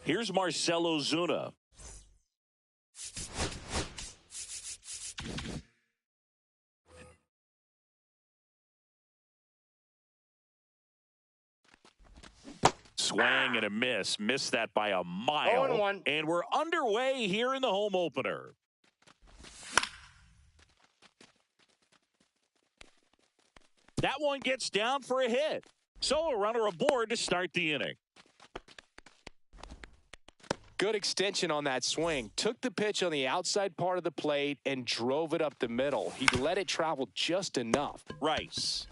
Here's Marcell Ozuna. Swing and a miss. Missed that by a mile. 0-1. And we're underway here in the home opener. That one gets down for a hit. So a runner aboard to start the inning. Good extension on that swing. Took the pitch on the outside part of the plate and drove it up the middle. He let it travel just enough. Rice.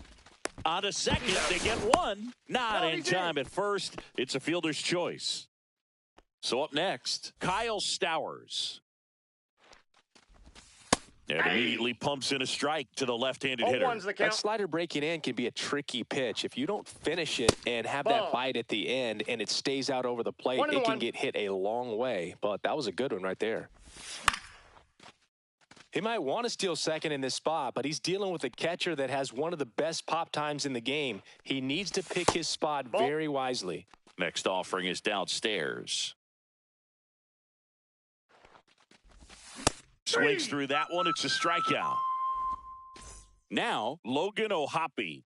On to second, they get one. Not in time at first. It's a fielder's choice. So up next, Kyle Stowers. And immediately pumps in a strike to the left-handed hitter. That slider breaking in can be a tricky pitch. If you don't finish it and have that bite at the end and it stays out over the plate, it can get hit a long way. But that was a good one right there. He might want to steal second in this spot, but he's dealing with a catcher that has one of the best pop times in the game. He needs to pick his spot very wisely. Next offering is downstairs. Swings through that one. It's a strikeout. Now, Logan O'Hoppe.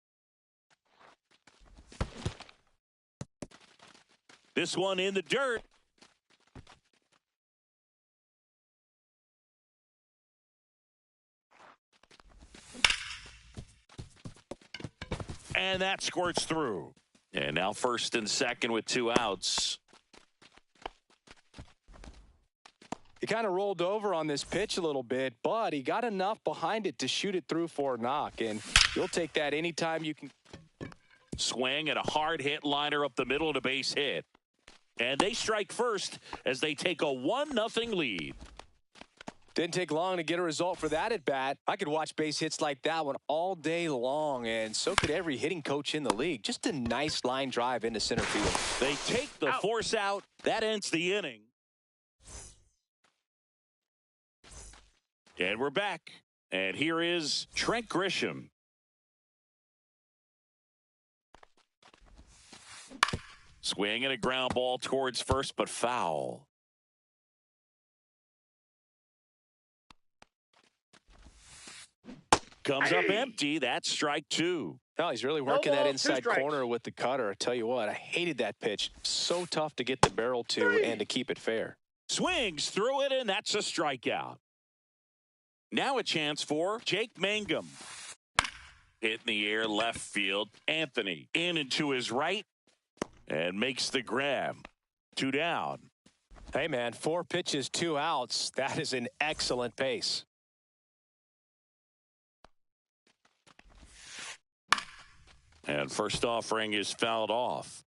This one in the dirt. And that squirts through. And now first and second with 2 outs. He kind of rolled over on this pitch a little bit, but he got enough behind it to shoot it through for a knock. And you'll take that anytime you can. Swing and a hard hit liner up the middle and a base hit. And they strike first as they take a 1-0 lead. Didn't take long to get a result for that at bat. I could watch base hits like that one all day long, and so could every hitting coach in the league. Just a nice line drive into center field. They take the force out. That ends the inning. And we're back. And here is Trent Grisham. Swing and a ground ball towards first, but foul. Comes up empty. That's strike 2. No, he's really working that inside corner with the cutter. I tell you what, I hated that pitch. So tough to get the barrel to and to keep it fair. Swings through it, and that's a strikeout. Now a chance for Jake Mangum. Hit in the air, left field. Anthony in and to his right and makes the grab. 2 down. Hey, man, 4 pitches, 2 outs. That is an excellent pace. And first offering is fouled off.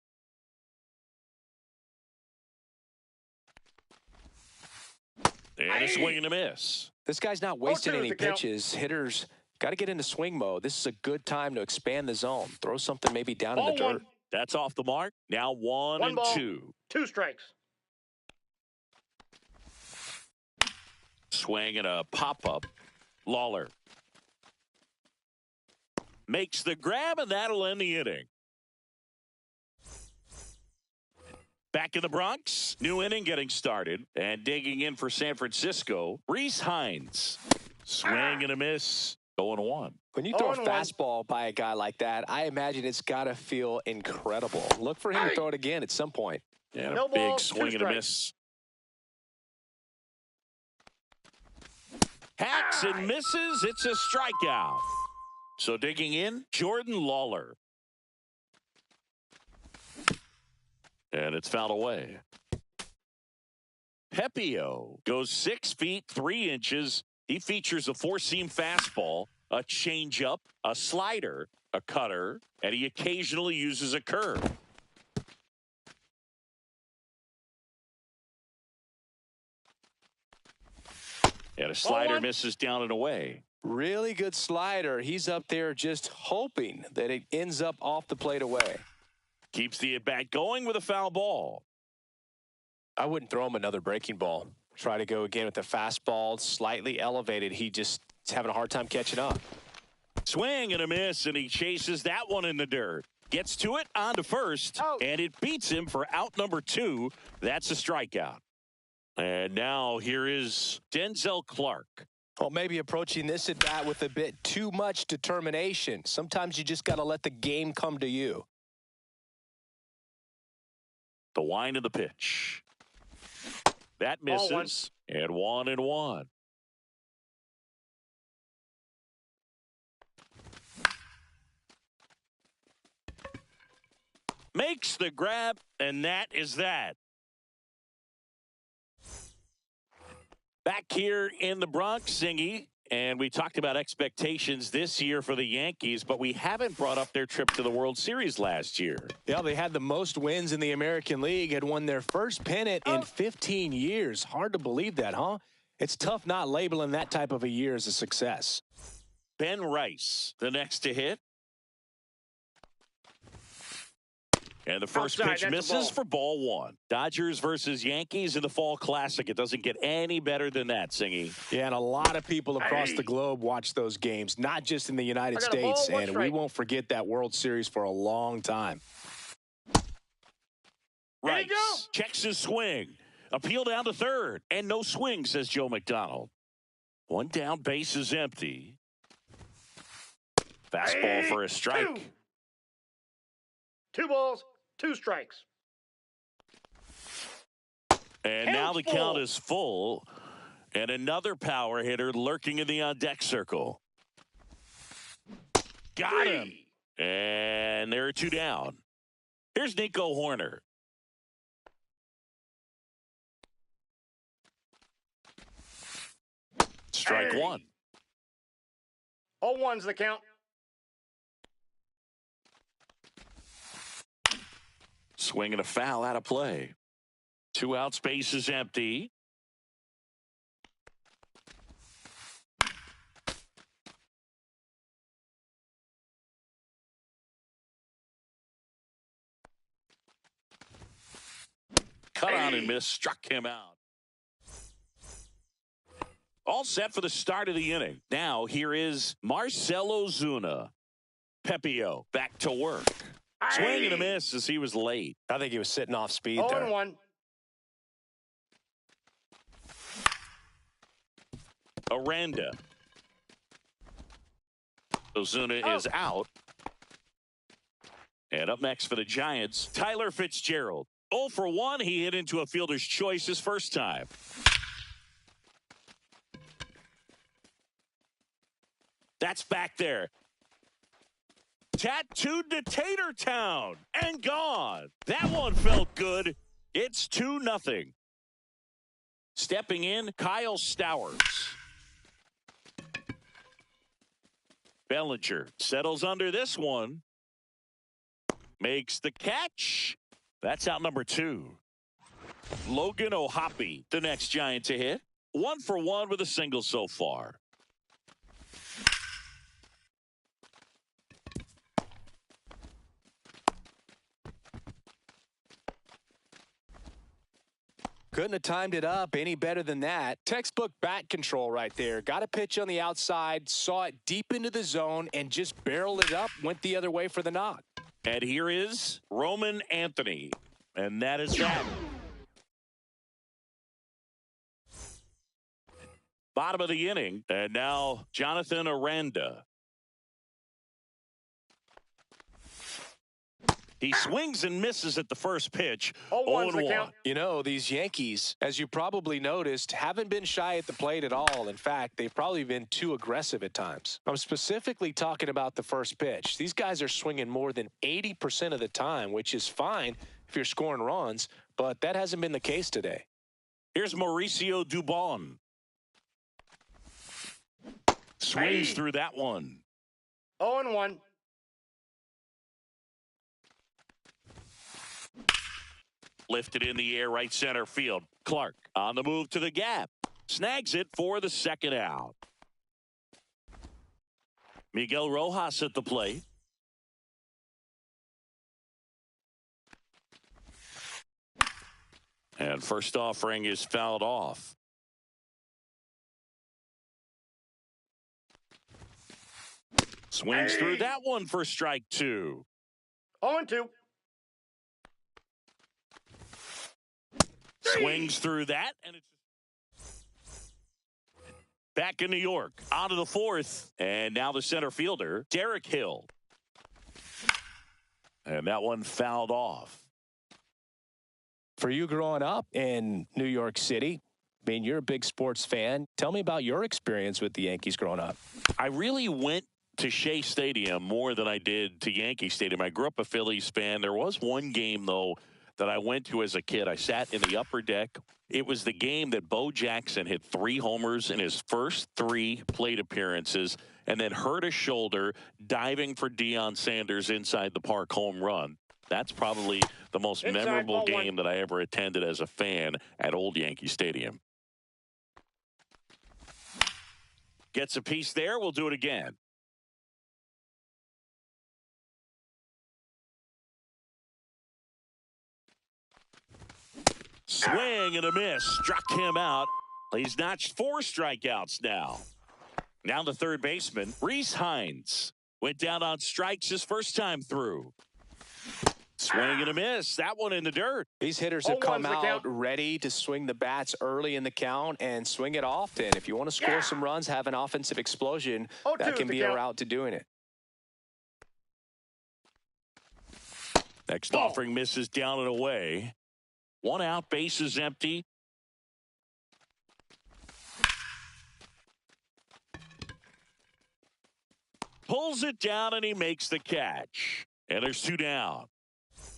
And a swing and a miss. This guy's not wasting any pitches. Hitters got to get into swing mode. This is a good time to expand the zone. Throw something maybe down in the dirt. That's off the mark. Now 1 and 2. 2 strikes. Swing and a pop-up. Lawler makes the grab, and that'll end the inning. Back in the Bronx, new inning getting started. And digging in for San Francisco, Rhys Hines. Swing and a miss. 0-1. When you throw a fastball by a guy like that, I imagine it's got to feel incredible. Look for him to throw it again at some point. And a big swing and a miss. Hacks and misses. It's a strikeout. So digging in, Jordan Lawler. And it's fouled away. Pepio goes 6 feet 3 inches. He features a 4-seam fastball, a changeup, a slider, a cutter, and he occasionally uses a curve. And a slider misses down and away. Really good slider. He's up there just hoping that it ends up off the plate away. Keeps the at-bat going with a foul ball. I wouldn't throw him another breaking ball. Try to go again with the fastball, slightly elevated. He just is having a hard time catching up. Swing and a miss, and he chases that one in the dirt. Gets to it on to first, and it beats him for out number 2. That's a strikeout. And now here is Denzel Clark. Well, maybe approaching this at bat with a bit too much determination. Sometimes you just got to let the game come to you. The wind of the pitch. That misses. And 1-1. Makes the grab, and that is that. Back here in the Bronx, Singy, and we talked about expectations this year for the Yankees, but we haven't brought up their trip to the World Series last year. Yeah, they had the most wins in the American League, had won their first pennant in 15 years. Hard to believe that, huh? It's tough not labeling that type of a year as a success. Ben Rice, the next to hit. And the first pitch misses for ball 1. Dodgers versus Yankees in the Fall Classic. It doesn't get any better than that, Singy. Yeah, and a lot of people across the globe watch those games, not just in the United States. And we won't forget that World Series for a long time. Rice checks his swing. Appeal down to third. And no swing, says Joe McDonald. One down, base is empty. Fastball for a strike. 2 balls, 2 strikes. And now the count is full. And another power hitter lurking in the on-deck circle. Got him. And there are 2 down. Here's Nico Hoerner. Strike 1. 0-1's the count. Swing and a foul out of play. 2 outs, base is empty. Cut on and miss, struck him out. All set for the start of the inning. Now here is Marcell Ozuna. Pepio back to work. Swing and a miss as he was late. I think he was sitting off speed there. 0-1. Aranda. Ozuna is out. And up next for the Giants, Tyler Fitzgerald. 0 for 1. He hit into a fielder's choice his first time. That's back there. Tattooed to Tater Town and gone. That one felt good. It's 2-0. Stepping in, Kyle Stowers. Bellinger settles under this one. Makes the catch. That's out number 2. Logan O'Hoppe, the next Giant to hit. 1 for 1 with a single so far. Couldn't have timed it up any better than that. Textbook bat control right there. Got a pitch on the outside, saw it deep into the zone, and just barreled it up, went the other way for the knock. And here is Roman Anthony. And that is that. Bottom of the inning. And now Jonathan Aranda. He swings and misses at the first pitch. 0-1. You know, these Yankees, as you probably noticed, haven't been shy at the plate at all. In fact, they've probably been too aggressive at times. I'm specifically talking about the first pitch. These guys are swinging more than 80% of the time, which is fine if you're scoring runs, but that hasn't been the case today. Here's Mauricio Dubon. Swings through that one. 0-1. Lifted in the air, right center field. Clark on the move to the gap. Snags it for the second out. Miguel Rojas at the plate. And first offering is fouled off. Swings through that one for strike 2. 0-2. Swings through that, and it's back in New York. On to the fourth, and now the center fielder, Derek Hill. And that one fouled off. For you growing up in New York City, I mean, you're a big sports fan. Tell me about your experience with the Yankees growing up. I really went to Shea Stadium more than I did to Yankee Stadium. I grew up a Phillies fan. There was one game, though, that I went to as a kid. I sat in the upper deck. It was the game that Bo Jackson hit 3 homers in his first 3 plate appearances and then hurt his shoulder diving for Deion Sanders' inside the park home run. That's probably the most memorable game that I ever attended as a fan at Old Yankee Stadium. Gets a piece there. We'll do it again. Swing and a miss. Struck him out. He's notched 4 strikeouts now. Now the third baseman, Rhys Hines, went down on strikes his first time through. Swing and a miss. That one in the dirt. These hitters have come out ready to swing the bats early in the count and swing it often. If you want to score some runs, have an offensive explosion, that can be a route to doing it. Next offering misses down and away. 1 out, base is empty. Pulls it down and he makes the catch. And there's 2 down.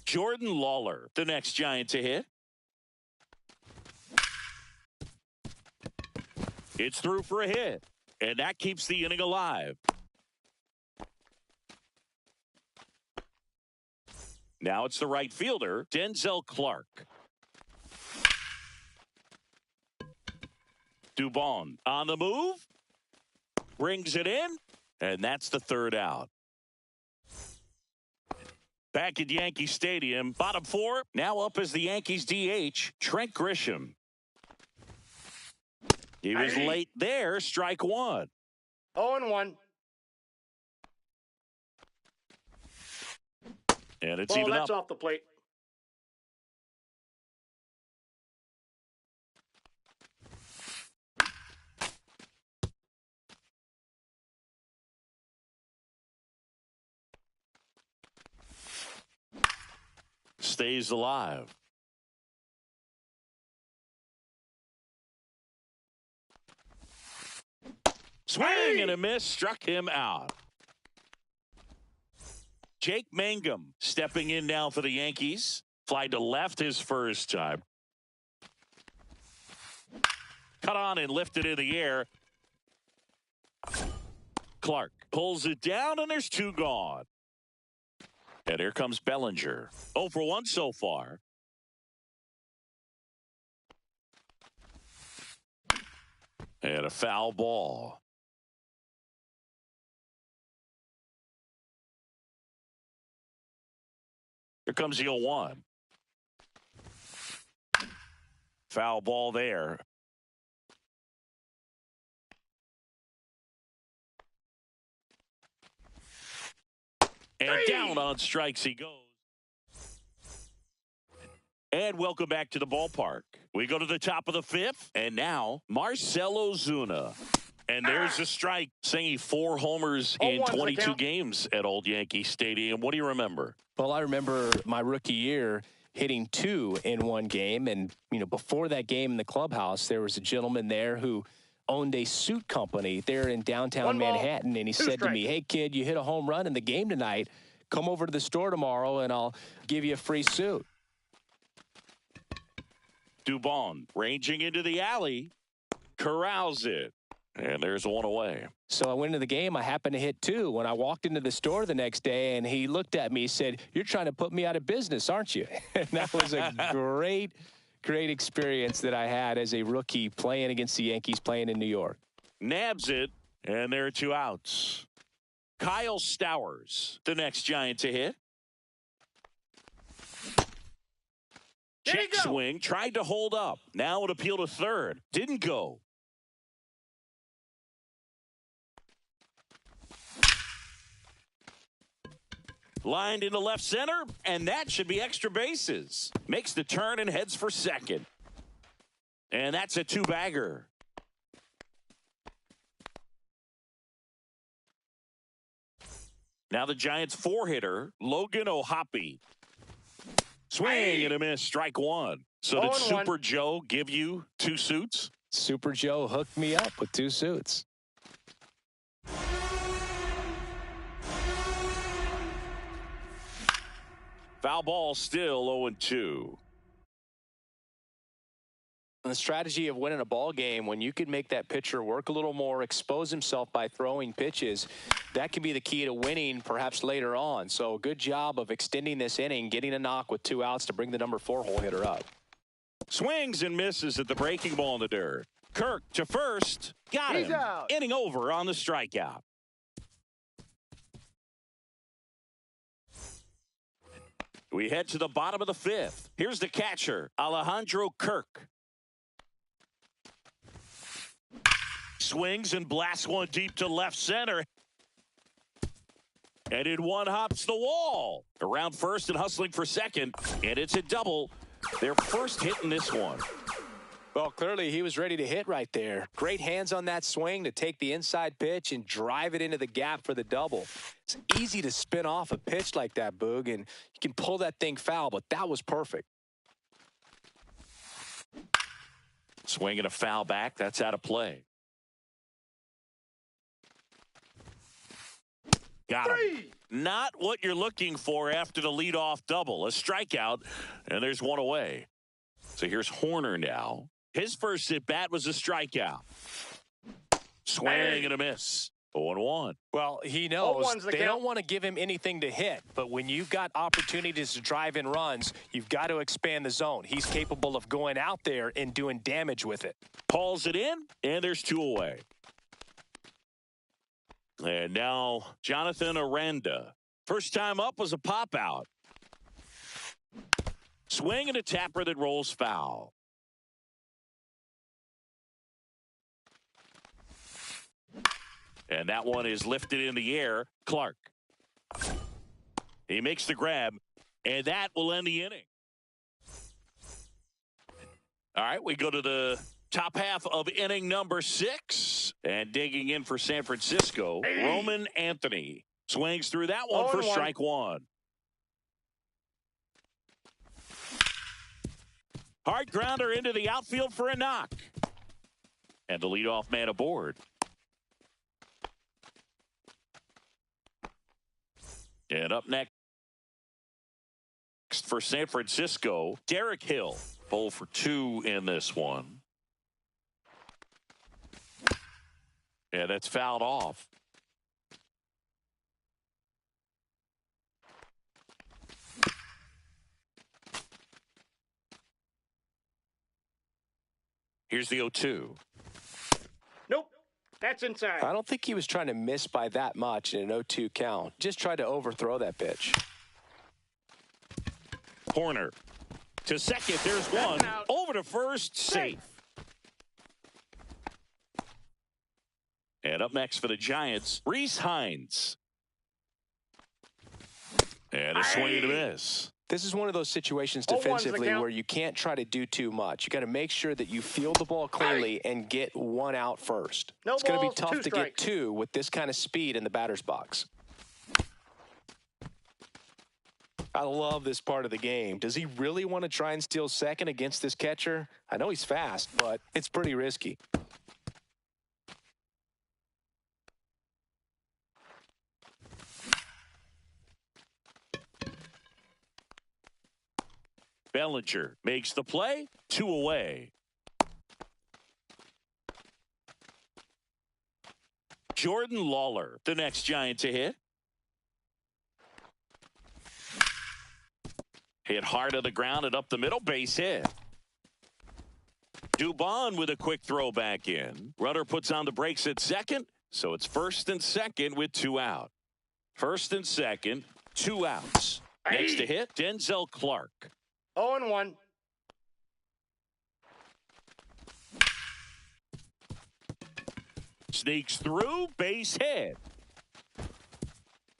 Jordan Lawler, the next Giant to hit. It's through for a hit. And that keeps the inning alive. Now it's the right fielder, Denzel Clark. Dubon on the move. Brings it in. And that's the 3rd out. Back at Yankee Stadium, bottom 4. Now up as the Yankees DH, Trent Grisham. He was late there, strike 1. 0-1. And it's even that's up. off the plate. Stays alive. Swing and a miss, struck him out. Jake Mangum stepping in now for the Yankees. Fly to left his first time. Cut on and lifted in the air. Clark pulls it down and there's 2 gone. And here comes Bellinger. 0 for 1 so far. And a foul ball. Here comes the 0-1. Foul ball there. And down on strikes he goes. And welcome back to the ballpark. We go to the top of the 5th. And now, Marcell Ozuna. And there's a strike, saying 4 homers in 22 games at Old Yankee Stadium. What do you remember? Well, I remember my rookie year hitting 2 in 1 game. And, you know, before that game in the clubhouse, there was a gentleman there who owned a suit company there in downtown Manhattan. And he said to me, "Hey, kid, you hit a home run in the game tonight. Come over to the store tomorrow and I'll give you a free suit." Dubon ranging into the alley, corrals it, and there's 1 away. So I went into the game. I happened to hit 2. When I walked into the store the next day and he looked at me, he said, "You're trying to put me out of business, aren't you?" And that was a great experience that I had as a rookie playing against the Yankees, playing in New York. Nabs it, and there are 2 outs. Kyle Stowers, the next Giant to hit. Check swing, tried to hold up. Now an appeal to third. Didn't go. Lined into left center, and that should be extra bases. Makes the turn and heads for second. And that's a two-bagger. Now the Giants' four-hitter, Logan O'Hoppe. Swing and a miss, strike one. So did Super Joe give you two suits? Super Joe hooked me up with two suits. Foul ball, still 0-2. The strategy of winning a ball game, when you can make that pitcher work a little more, expose himself by throwing pitches, that can be the key to winning perhaps later on. So good job of extending this inning, getting a knock with 2 outs to bring the number 4 hole hitter up. Swings and misses at the breaking ball in the dirt. Kirk to first. Got him. Out. Inning over on the strikeout. We head to the bottom of the 5th. Here's the catcher, Alejandro Kirk. Swings and blasts one deep to left center. And in one hops the wall. Around first and hustling for second. And it's a double. Their first hit in this one. Well, clearly he was ready to hit right there. Great hands on that swing to take the inside pitch and drive it into the gap for the double. It's easy to spin off a pitch like that, Boog, and you can pull that thing foul, but that was perfect. Swing and a foul back. That's out of play. Got him. Not what you're looking for after the leadoff double. A strikeout, and there's one away. So here's Horner now. His first at-bat was a strikeout. Swing and a miss. 0-1. Well, he knows they don't want to give him anything to hit, but when you've got opportunities to drive in runs, you've got to expand the zone. He's capable of going out there and doing damage with it. Pulls it in, and there's 2 away. And now Jonathan Aranda. First time up was a pop out. Swing and a tapper that rolls foul. And that one is lifted in the air. Clark. He makes the grab, and that will end the inning. All right, we go to the top half of inning number 6. And digging in for San Francisco, Roman Anthony. Swings through that one for strike one. Hard grounder into the outfield for a knock. And the leadoff man aboard. And up next for San Francisco, Derek Hill. 0 for 2 in this one. And that's fouled off. Here's the 0-2. Nope. That's inside. I don't think he was trying to miss by that much in an 0-2 count. Just tried to overthrow that pitch. Horner to second. There's one. Over to first. Safe. And up next for the Giants, Rhys Hines. And a swing and a miss. This is one of those situations defensively where you can't try to do too much. You got to make sure that you field the ball cleanly and get one out first. It's going to be tough to get 2 with this kind of speed in the batter's box. I love this part of the game. Does he really want to try and steal second against this catcher? I know he's fast, but it's pretty risky. Bellinger makes the play. 2 away. Jordan Lawler, the next Giant to hit. Hit hard on the ground and up the middle. Base hit. Dubon with a quick throw back in. Runner puts on the brakes at second. So it's first and second with 2 out. First and second, 2 outs. Next to hit, Denzel Clark. 0-1. Sneaks through, base hit.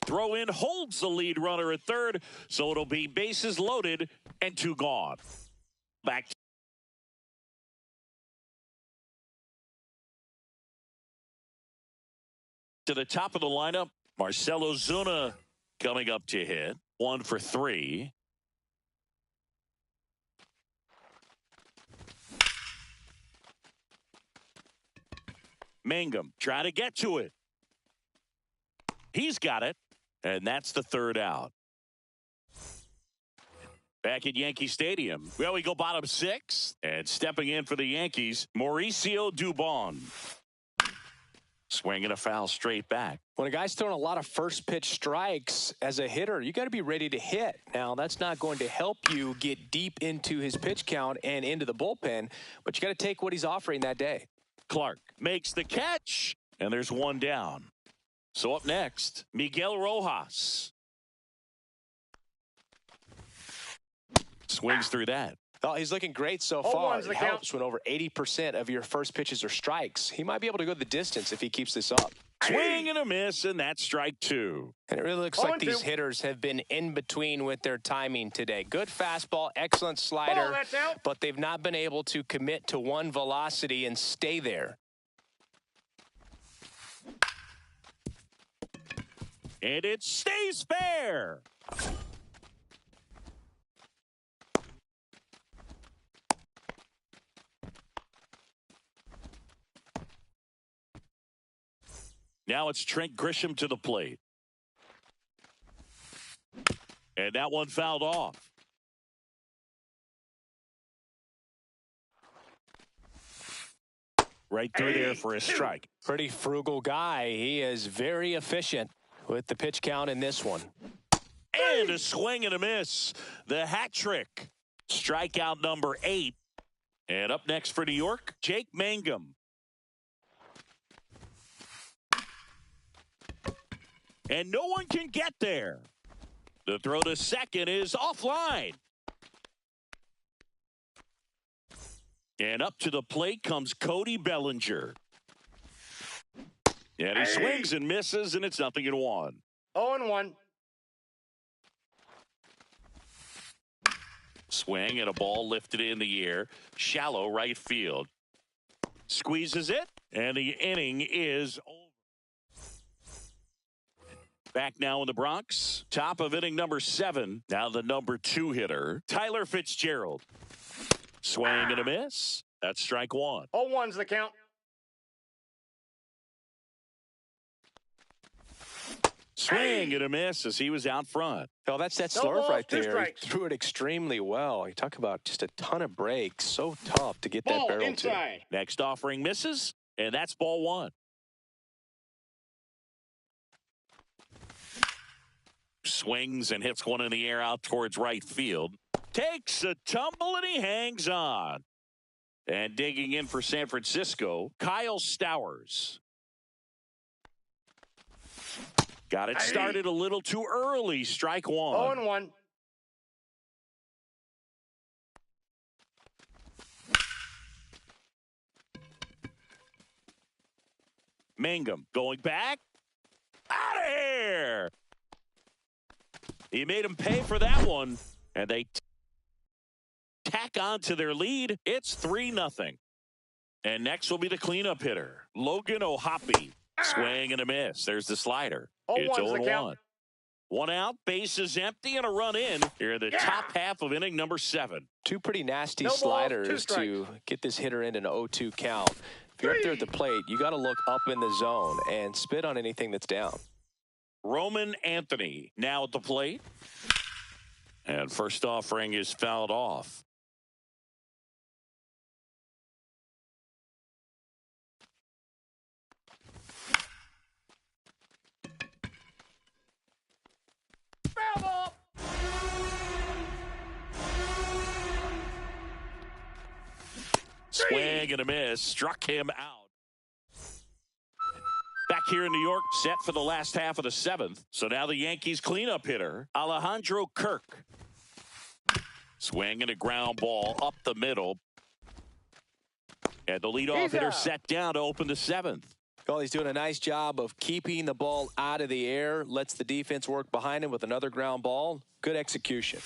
Throw in holds the lead runner at third, so it'll be bases loaded and 2 gone. Back to the top of the lineup, Marcell Ozuna coming up to hit. 1 for 3. Mangum trying to get to it. He's got it, and that's the 3rd out. Back at Yankee Stadium, well, we go bottom 6, and stepping in for the Yankees, Mauricio Dubon. Swinging a foul straight back. When a guy's throwing a lot of first pitch strikes as a hitter, you got to be ready to hit. Now, that's not going to help you get deep into his pitch count and into the bullpen, but you got to take what he's offering that day. Clark makes the catch, and there's 1 down. So up next, Miguel Rojas. Swings through that. Oh, he's looking great so far. It helps when over 80% of your first pitches are strikes. He might be able to go the distance if he keeps this up. Swing and a miss, and that's strike 2. And it really looks like these hitters have been in between with their timing today. Good fastball, excellent slider, but they've not been able to commit to one velocity and stay there. And it stays fair. Now it's Trent Grisham to the plate. And that one fouled off. Right through there for a strike. Pretty frugal guy. He is very efficient with the pitch count in this one. And a swing and a miss. The hat trick. Strikeout number 8. And up next for New York, Jake Mangum. And no one can get there. The throw to second is offline. And up to the plate comes Cody Bellinger. And he swings and misses, and it's 0-1. 0-1. Swing and a ball lifted in the air. Shallow right field. Squeezes it, and the inning is over. Back now in the Bronx. Top of inning number 7. Now the number 2 hitter, Tyler Fitzgerald. Swing and a miss. That's strike 1. 0-1's the count. Swing and a miss as he was out front. Oh, that's that slurve right there. He threw it extremely well. You talk about just a ton of breaks. So tough to get that barrel inside. to. Next offering misses, and that's ball 1. Swings and hits one in the air out towards right field. Takes a tumble and he hangs on. And digging in for San Francisco, Kyle Stowers. Got it started a little too early. Strike 1. 0-1. Mangum going back. Out of here. He made him pay for that one. And they tack on to their lead. It's 3-0. And next will be the cleanup hitter, Logan O'Hoppe. Swing and a miss. There's the slider. It's 0-1. 1 out, bases empty, and a run in here in the top half of inning number 7. 2 pretty nasty sliders to get this hitter in an 0-2 count. If you're up there at the plate, you got to look up in the zone and spit on anything that's down. Roman Anthony now at the plate. And first offering is fouled off. Swing and a miss. Struck him out. Back here in New York, set for the last half of the 7th. So now the Yankees cleanup hitter, Alejandro Kirk. Swing and a ground ball up the middle. And the leadoff hitter set down to open the 7th. Well, he's doing a nice job of keeping the ball out of the air, lets the defense work behind him with another ground ball. Good execution.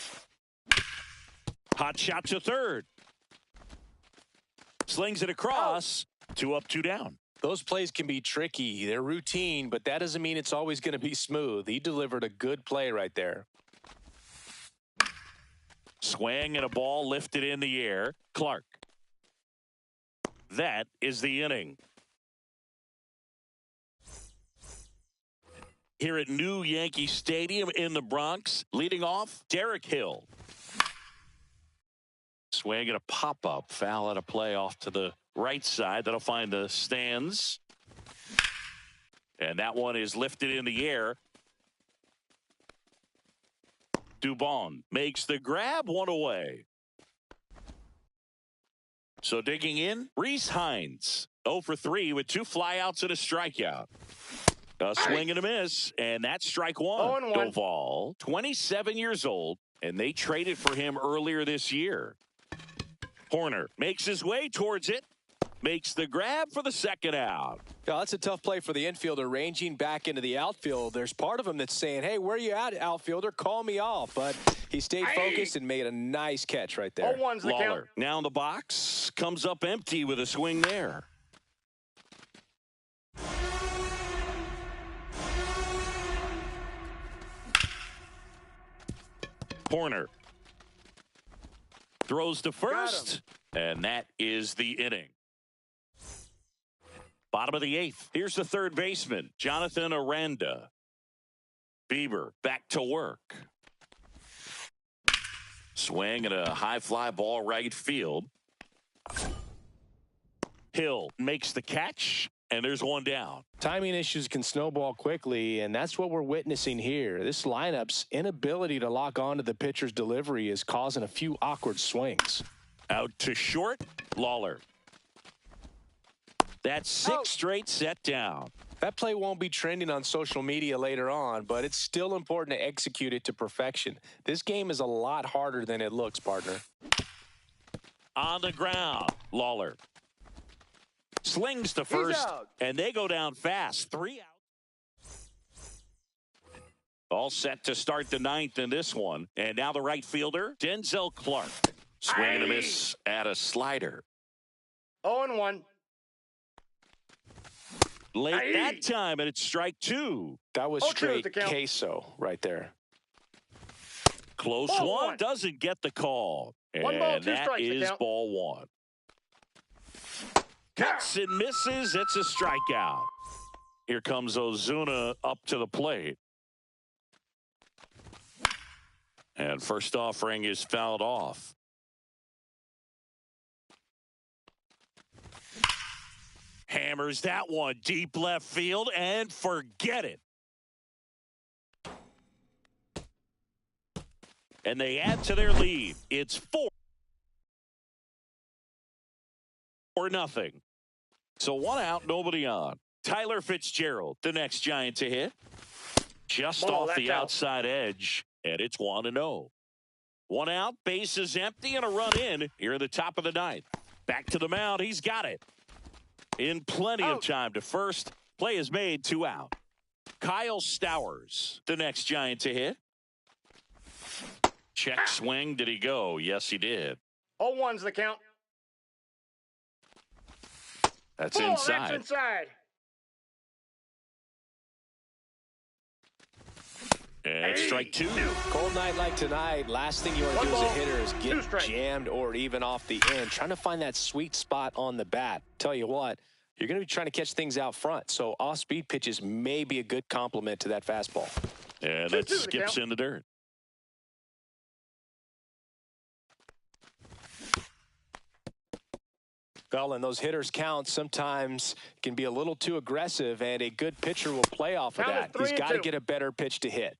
Hot shot to third. Slings it across. 2 up, 2 down. Those plays can be tricky. They're routine, but that doesn't mean it's always going to be smooth. He delivered a good play right there. Swing and a ball lifted in the air. Clark. That is the inning. Here at New Yankee Stadium in the Bronx, leading off, Derek Hill. Swing and a pop-up. Foul out of play off to the right side. That'll find the stands. And that one is lifted in the air. Dubon makes the grab, 1 away. So digging in, Rhys Hines. 0 for 3 with 2 flyouts and a strikeout. A swing and a miss, and that's strike 1. 0-1. Doval, 27 years old, and they traded for him earlier this year. Horner makes his way towards it. Makes the grab for the second out. Yeah, that's a tough play for the infielder, ranging back into the outfield. There's part of him that's saying, hey, where you at, outfielder? Call me off. But he stayed focused and made a nice catch right there. 0-1's the count. Lawler now in the box. Comes up empty with a swing there. Horner throws to first, and that is the inning. Bottom of the 8th. Here's the third baseman, Jonathan Aranda. Bieber back to work. Swing and a high fly ball right field. Hill makes the catch, and there's 1 down. Timing issues can snowball quickly, and that's what we're witnessing here. This lineup's inability to lock onto the pitcher's delivery is causing a few awkward swings. Out to short, Lawler. That's 6 straight set down. That play won't be trending on social media later on, but it's still important to execute it to perfection. This game is a lot harder than it looks, partner. On the ground, Lawler slings to first, and they go down fast. 3 out. All set to start the 9th in this one. And now the right fielder, Denzel Clark. Swing and a miss at a slider. 0-1. Late that time, and it's strike 2. That was straight queso right there. Close one, doesn't get the call. And 1 ball, 2 that strikes, is ball 1. Cuts and misses. It's a strikeout. Here comes Ozuna up to the plate. And first offering is fouled off. Hammers that one deep left field and forget it. And they add to their lead. It's 4-0. So 1 out, nobody on. Tyler Fitzgerald, the next Giant to hit. Just off the outside edge, and it's 1-0. 1 out, base is empty, and a run in here in the top of the 9th. Back to the mound, he's got it. In plenty of time to first. Play is made, 2 out. Kyle Stowers, the next Giant to hit. Check swing. Did he go? Yes, he did. 0-1's the count. That's inside. That's inside. And strike 2. Cold night like tonight, last thing you want to do as a hitter is get jammed or even off the end. Trying to find that sweet spot on the bat. Tell you what, you're going to be trying to catch things out front. So off-speed pitches may be a good complement to that fastball. And that skips in the dirt. Well, and those hitters' counts sometimes can be a little too aggressive, and a good pitcher will play off of that. He's got to get a better pitch to hit.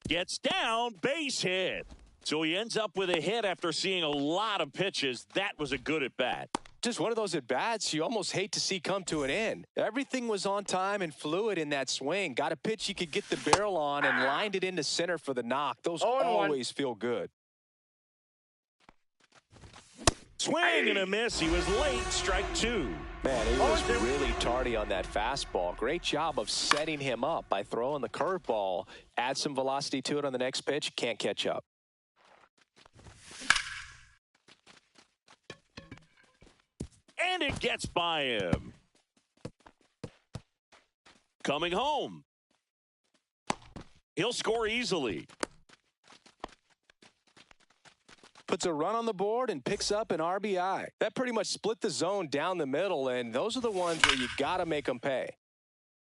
Gets down, base hit. So he ends up with a hit after seeing a lot of pitches. That was a good at-bat. Just one of those at-bats you almost hate to see come to an end. Everything was on time and fluid in that swing. Got a pitch you could get the barrel on and lined it into center for the knock. Those always feel good. Swing and a miss. He was late. Strike two. Man, he was really tardy on that fastball. Great job of setting him up by throwing the curveball. Add some velocity to it on the next pitch. Can't catch up. And it gets by him. Coming home. He'll score easily. Puts a run on the board and picks up an RBI. That pretty much split the zone down the middle, and those are the ones where you got to make them pay.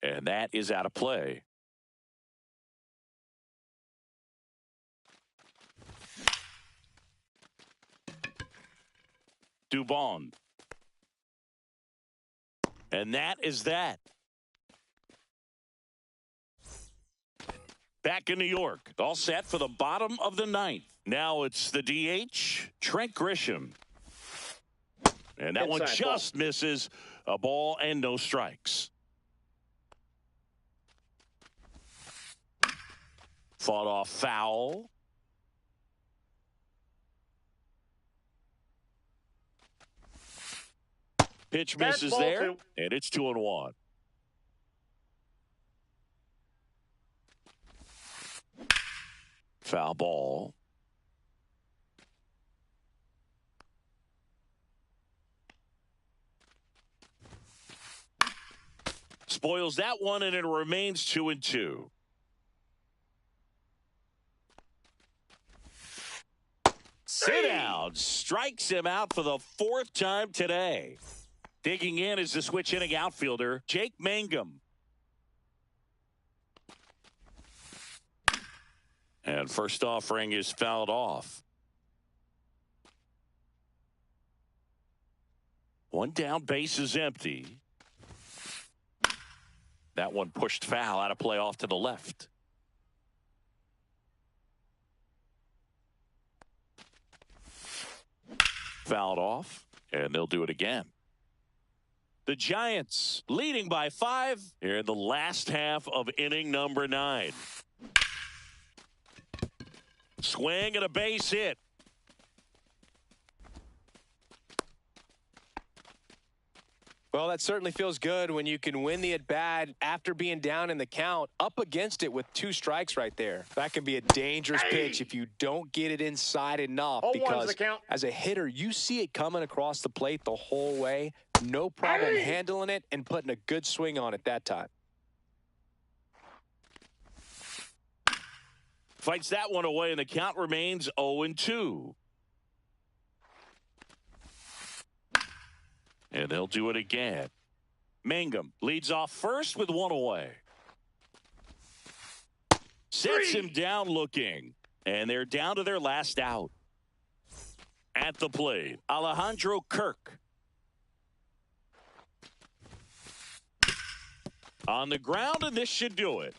And that is out of play. Dubon. And that is that. Back in New York, all set for the bottom of the ninth. Now it's the DH, Trent Grisham. And that one just misses. A ball and no strikes. Fought off foul. Pitch misses there, and it's 2-1. Foul ball. Spoils that one, and it remains 2-2. Sit down. Strikes him out for the fourth time today. Digging in is the switch inning outfielder, Jake Mangum. And first offering is fouled off. One down, base is empty. That one pushed foul, out of play off to the left. Fouled off, and they'll do it again. The Giants leading by 5 here in the last half of inning number 9. Swing and a base hit. Well, that certainly feels good when you can win the at-bat after being down in the count, up against it with 2 strikes right there. That can be a dangerous pitch if you don't get it inside enough, because as a hitter, you see it coming across the plate the whole way. No problem handling it and putting a good swing on it that time. Fights that one away, and the count remains 0-2. And they'll do it again. Mangum leads off first with 1 away. Sets him down looking. And they're down to their last out. At the plate, Alejandro Kirk. On the ground, and this should do it.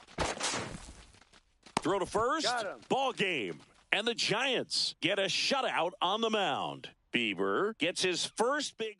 Throw to first, ball game. And the Giants get a shutout on the mound. Bieber gets his first big